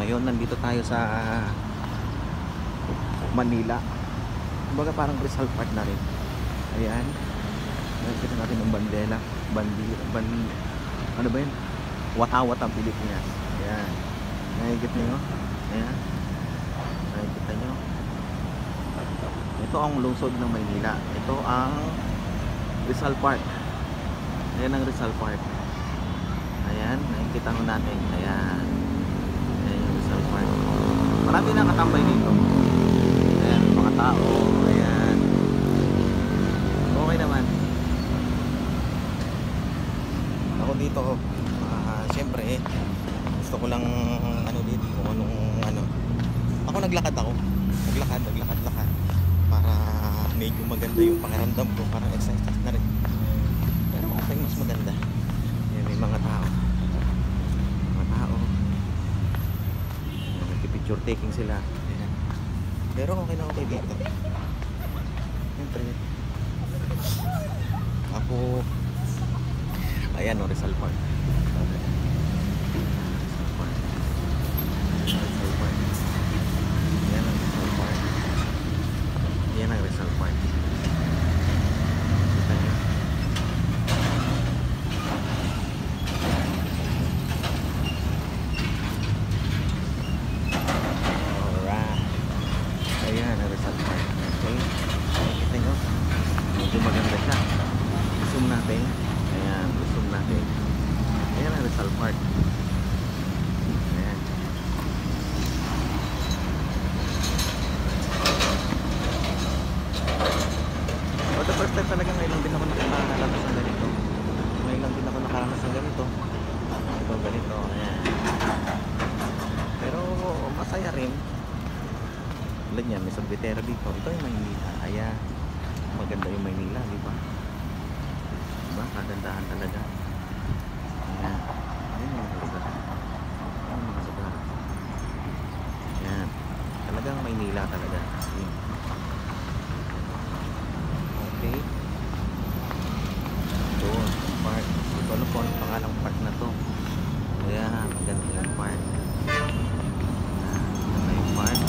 ngayon nandito tayo sa Manila. Kumbaga parang Rizal Park na rin. Ayan. Nakikita natin ng bandera. Ano ba yun? Watawat ang Pilipinas. Ayan. Nakikita nyo? Ayan. Nakikita nyo? Ito ang lungsod ng Maynila. Ito ang Rizal Park. Ayan ang Rizal Park. Ayan. Nakikita nyo natin. Ayan. Ayan yung Rizal Park. Marami na katambay dito. Ayan. Mga tao. Ayan. Okay naman. Ako dito, syempre gusto ko lang dito ako naglakad para medyo maganda yung pakiramdam ko, parang exercise na rin, pero okay, mas maganda. Ayan, may mga tao nagpipicture taking sila. Ayan. Pero okay na okay dito, syempre ako. Ayan o, Rizal Park. Yan ang Rizal Park. Kita nyo. Alright. Ayan ang Rizal Park. Okay. Kita nyo. Medyo maganda siya. Zoom natin. Ayan, zoom natin. Ayan ang Rizal Park. Ayan. The first time talaga, ngayon lang din ako nakaranas ng ganito. Ngayon lang din ako nakaranas ng ganito. Ito, ganito. Ayan. Pero masaya rin. Tulad yan, may Sorbetera dito. Ito yung Maynila. Ayan. Maganda yung Maynila, di ba? Diba? Kagandahan talaga. Ayan. Ayan yung mga lugar. Ayan yung mga lugar. Ayan. Talagang Maynila talaga. Ayan. Okay. Ito, park. Ito ano po ang pangalang park na to. Ayan, maganda yung park. Maganda yung park.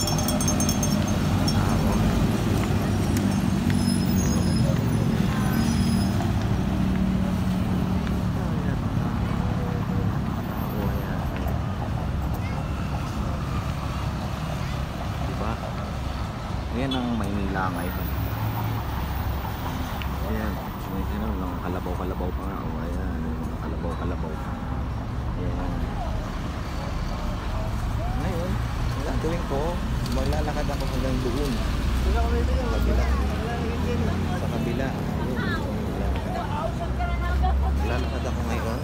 Ayan ang Maynila ngayon. Ayan, mga kalabaw-kalabaw pa nga. O, ayan, mga kalabaw-kalabaw pa. Ayan. Ngayon, ang gagawin ko, maglalakad ako hanggang doon. Sa kabila. Sa kabila. Ayun. Maglalakad ako ngayon.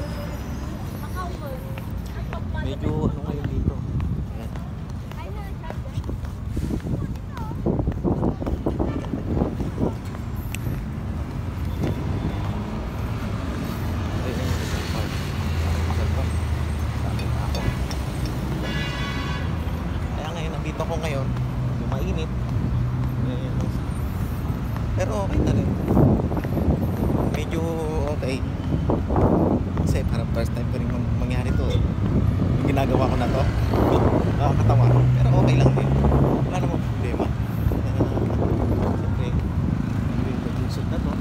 Medyo ngayon dito. Ayan. Dito ako ngayon, mainit. Pero okay na rin. Medyo okay. Kasi parang first time ko rin mangyari to. Yung ginagawa ko na to, nakakatawa. Pero okay lang din. Wala namang problema. Siyempre, yung lusot na to,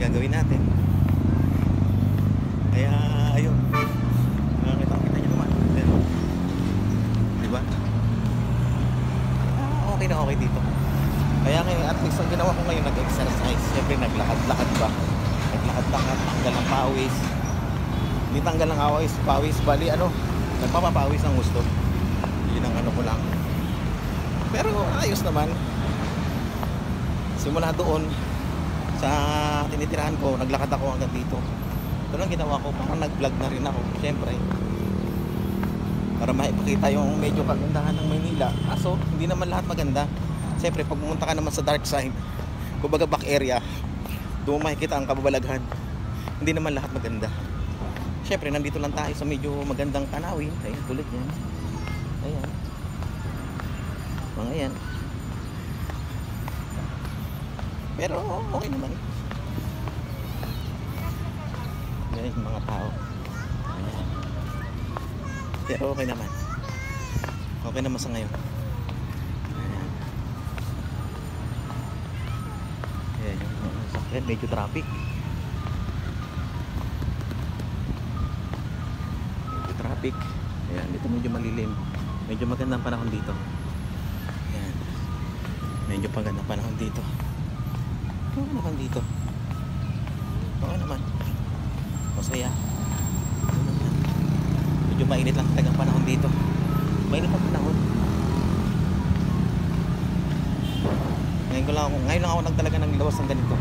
gagawin natin. Kaya, ayun. Nakakita nyo naman. Diba? Okay na okay dito. Kaya ngayon, at least ang ginawa ko ngayon, nag-exercise. Siyempre naglakad-lakad ba? Naglakad-lakad, tanggal ng pawis. Hindi tanggal ng pawis, bali nagpapapawis ng gusto. Yun ang ko lang. Pero ayos naman. Simula doon sa tinitirahan ko, naglakad ako hanggang dito. Ito lang ginawa ko, parang nag-vlog na rin ako. Siyempre, para maipakita yung medyo kagandahan ng Maynila. Kaso, hindi naman lahat maganda. Siyempre, pag pumunta ka naman sa dark side, kumbaga back area, doon makikita ang kababalaghan. Hindi naman lahat maganda. Siyempre, nandito lang tayo sa medyo magandang tanawin. Ayan, tulad yan. Ayan. Mga yan. Pero, okay naman. Ayan yung mga tao. Ayan. Pero okay naman. Okay naman sa ngayon. Ayan. Ayan yung mga sasakyan, medyo traffic. Medyo traffic. Ayan, dito medyo malilim. Medyo magandang panahon dito. Ayan. Medyo magandang panahon dito. Okay naman dito. Okay naman. Masaya. Medyo mainit lang talagang panahon dito. Mainit ang panahon. Ngayon lang ako nagtalaga ng lawas ng ganito.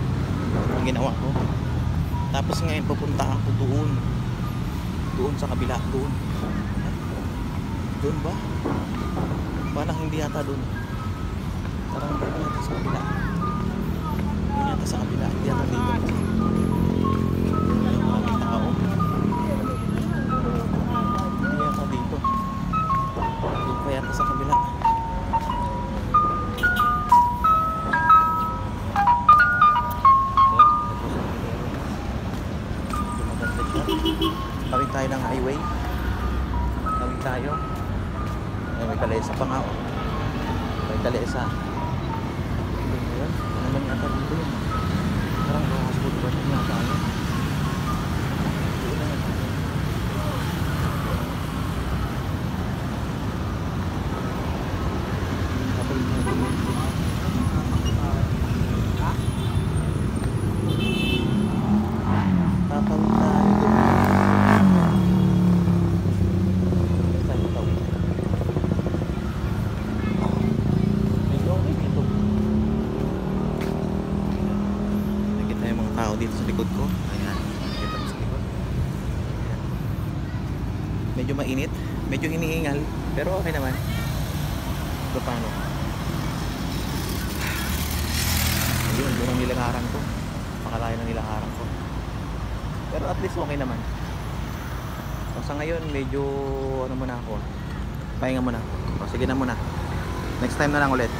Ang ginawa ko. Tapos ngayon pupunta ako doon. Doon sa kabila. Doon. Doon ba? Parang hindi yata doon. Parang doon yata sa kabila. Doon yata sa kabila. Hindi yata dito. Maraming tao. Hindi yata dito. Doon pa yata sa kabila. Tawid tayo ng highway. Tawid tayo. Ay, may kalesa pa nga. Oh. May kalesa. Ano naman yata dito yun? Parang hospital ba yun yata yun? Doon naman. Tatawid tayo doon. Tatawid tayo doon. Tao dito sa likod ko. Ayan, nakikita ko sa likod. Ayan. Medyo mainit, medyo hinihingal, pero okay naman. Ito paano? Ayun, doon ang nilangaran ko. Pakalayo ng nilangaran ko. Pero at least okay naman. So, sa ngayon, medyo ano muna ako. Pahinga muna. O, sige na muna. Next time na lang ulit.